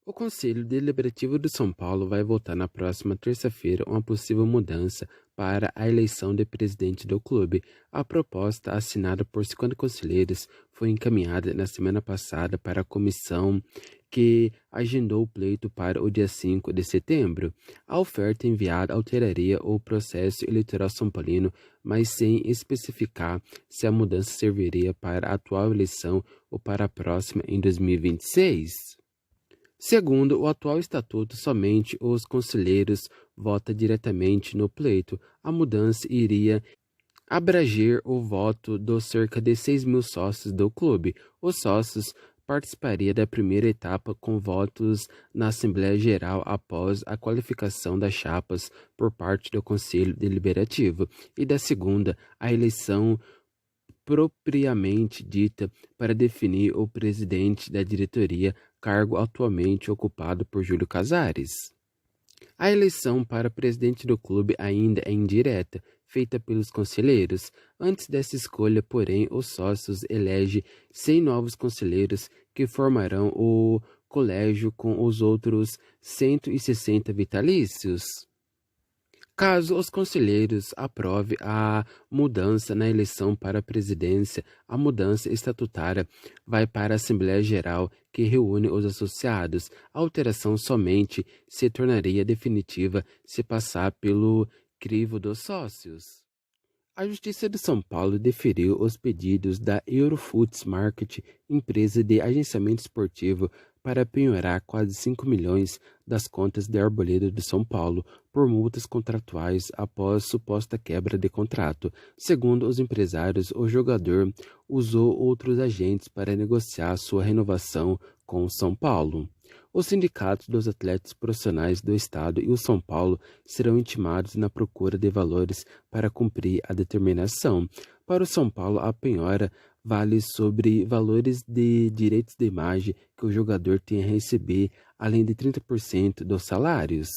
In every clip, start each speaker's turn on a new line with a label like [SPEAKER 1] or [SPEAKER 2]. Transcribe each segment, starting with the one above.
[SPEAKER 1] O Conselho Deliberativo de São Paulo vai votar na próxima terça-feira uma possível mudança para a eleição de presidente do clube. A proposta, assinada por 50 conselheiros, foi encaminhada na semana passada para a comissão que agendou o pleito para o dia 5 de setembro. A oferta enviada alteraria o processo eleitoral são paulino, mas sem especificar se a mudança serviria para a atual eleição ou para a próxima em 2026. Segundo o atual estatuto, somente os conselheiros votam diretamente no pleito. A mudança iria abranger o voto dos cerca de 6.000 sócios do clube. Os sócios participariam da primeira etapa com votos na Assembleia Geral após a qualificação das chapas por parte do Conselho Deliberativo, e da segunda, a eleição propriamente dita para definir o presidente da diretoria, cargo atualmente ocupado por Júlio Casares. A eleição para presidente do clube ainda é indireta, feita pelos conselheiros. Antes dessa escolha, porém, os sócios elegem 100 novos conselheiros que formarão o colégio com os outros 160 vitalícios. Caso os conselheiros aprovem a mudança na eleição para a presidência, a mudança estatutária vai para a Assembleia Geral, que reúne os associados. A alteração somente se tornaria definitiva se passar pelo crivo dos sócios. A Justiça de São Paulo deferiu os pedidos da Eurofoods Market, empresa de agenciamento esportivo, para penhorar quase 5 milhões das contas de Arboleda de São Paulo por multas contratuais após suposta quebra de contrato. Segundo os empresários, o jogador usou outros agentes para negociar sua renovação com o São Paulo. Os sindicatos dos atletas profissionais do Estado e o São Paulo serão intimados na procura de valores para cumprir a determinação. Para o São Paulo, a penhora vale sobre valores de direitos de imagem que o jogador tem a receber, além de 30% dos salários.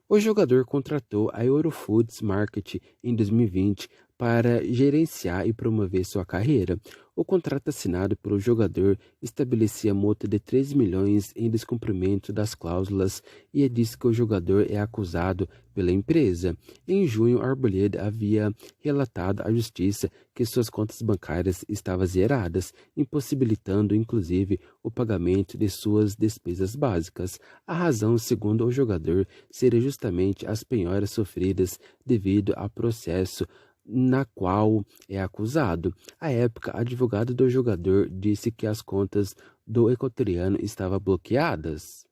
[SPEAKER 1] O jogador contratou a Eurofoods Market em 2020 para gerenciar e promover sua carreira. O contrato assinado pelo jogador estabelecia multa de 13 milhões em descumprimento das cláusulas, e é disso que o jogador é acusado pela empresa. Em junho, Arboleda havia relatado à justiça que suas contas bancárias estavam zeradas, impossibilitando inclusive o pagamento de suas despesas básicas. A razão, segundo o jogador, seria justamente as penhoras sofridas devido ao processo na qual é acusado. À época, advogado do jogador disse que as contas do equatoriano estavam bloqueadas.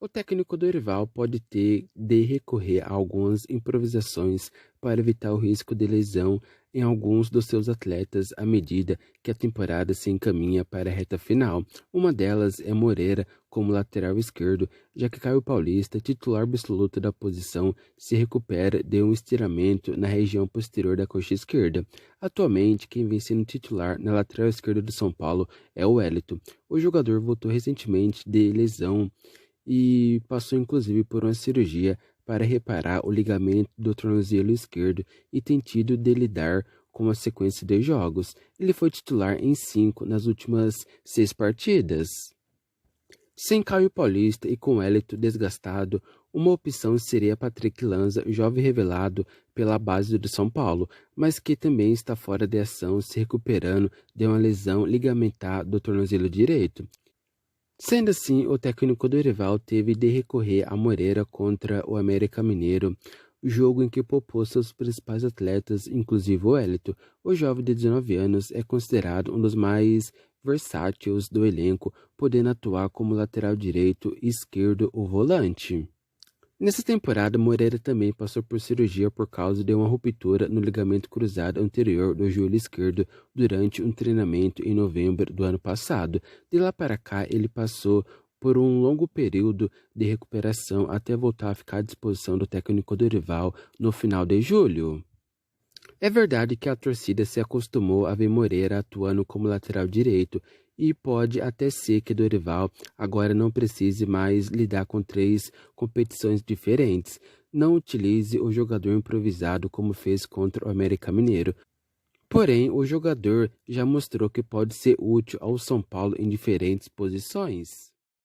[SPEAKER 1] O técnico Dorival pode ter de recorrer a algumas improvisações para evitar o risco de lesão em alguns dos seus atletas à medida que a temporada se encaminha para a reta final. Uma delas é Moreira como lateral esquerdo, já que Caio Paulista, titular absoluto da posição, se recupera de um estiramento na região posterior da coxa esquerda. Atualmente, quem vem sendo titular na lateral esquerda do São Paulo é o Wellington. O jogador voltou recentemente de lesão e passou inclusive por uma cirurgia para reparar o ligamento do tornozelo esquerdo e tem tido de lidar com uma sequência de jogos. Ele foi titular em 5 nas últimas 6 partidas. Sem Caio Paulista e com Wellington desgastado, uma opção seria Patrick Lanza, jovem revelado pela base do São Paulo, mas que também está fora de ação, se recuperando de uma lesão ligamentar do tornozelo direito. Sendo assim, o técnico Dorival teve de recorrer a Moreira contra o América Mineiro, jogo em que poupou seus principais atletas, inclusive o Wellington. O jovem de 19 anos é considerado um dos mais versáteis do elenco, podendo atuar como lateral direito, esquerdo ou volante. Nessa temporada, Moreira também passou por cirurgia por causa de uma ruptura no ligamento cruzado anterior do joelho esquerdo durante um treinamento em novembro do ano passado. De lá para cá, ele passou por um longo período de recuperação até voltar a ficar à disposição do técnico Dorival no final de julho. É verdade que a torcida se acostumou a ver Moreira atuando como lateral direito e pode até ser que Dorival agora não precise mais lidar com 3 competições diferentes. Não utilize o jogador improvisado como fez contra o América Mineiro. Porém, o jogador já mostrou que pode ser útil ao São Paulo em diferentes posições.